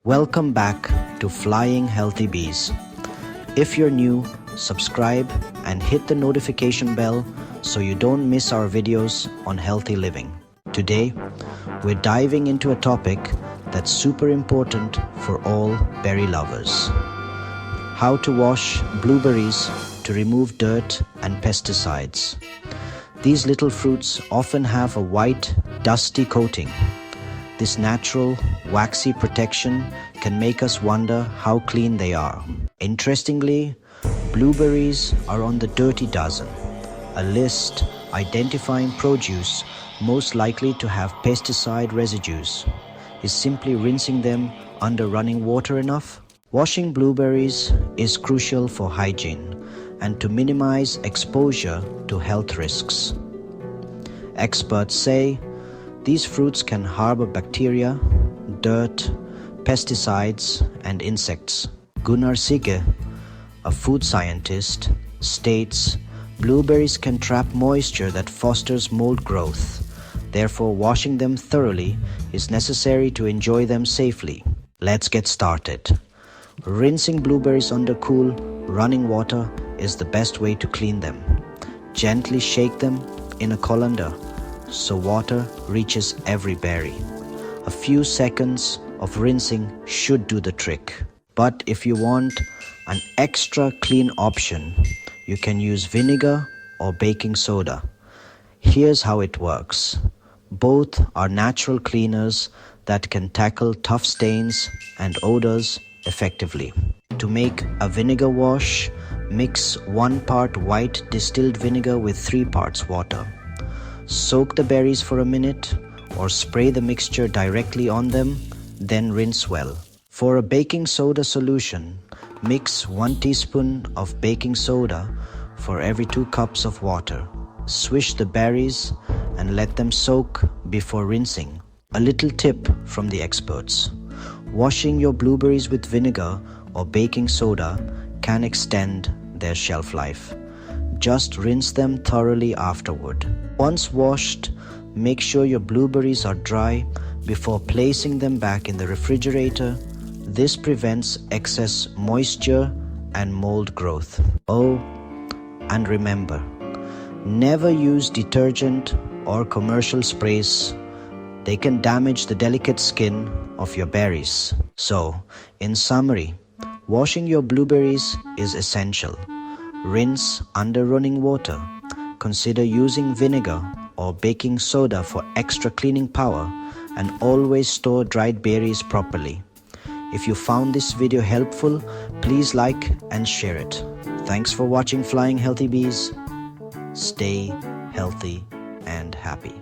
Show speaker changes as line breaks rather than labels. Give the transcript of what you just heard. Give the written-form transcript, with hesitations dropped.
Welcome back to Flying Healthy Bees. If you're new, subscribe and hit the notification bell so you don't miss our videos on healthy living. Today, we're diving into a topic that's super important for all berry lovers. How to wash blueberries to remove dirt and pesticides. These little fruits often have a white, dusty coating. This natural, waxy protection can make us wonder how clean they are. Interestingly, blueberries are on the dirty dozen, a list identifying produce most likely to have pesticide residues. Is simply rinsing them under running water enough? Washing blueberries is crucial for hygiene and to minimize exposure to health risks. Experts say these fruits can harbor bacteria, dirt, pesticides, and insects. Gunnar Sigge, a food scientist, states blueberries can trap moisture that fosters mold growth. Therefore, washing them thoroughly is necessary to enjoy them safely. Let's get started. Rinsing blueberries under cool, running water is the best way to clean them. Gently shake them in a colander so water reaches every berry. A few seconds of rinsing should do the trick. But if you want an extra clean option, you can use vinegar or baking soda. Here's how it works. Both are natural cleaners that can tackle tough stains and odors effectively. To make a vinegar wash, mix 1 part white distilled vinegar with 3 parts water. Soak the berries for a minute or spray the mixture directly on them, then rinse well. For a baking soda solution, mix 1 teaspoon of baking soda for every 2 cups of water. Swish the berries and let them soak before rinsing. A little tip from the experts. Washing your blueberries with vinegar or baking soda can extend their shelf life. Just rinse them thoroughly afterward. Once washed, make sure your blueberries are dry before placing them back in the refrigerator. This prevents excess moisture and mold growth. Oh, and remember, never use detergent or commercial sprays. They can damage the delicate skin of your berries. So, in summary, washing your blueberries is essential. Rinse under running water. Consider using vinegar or baking soda for extra cleaning power, and always store dried berries properly. If you found this video helpful, please like and share it. Thanks for watching Flying Healthy Bees. Stay healthy and happy.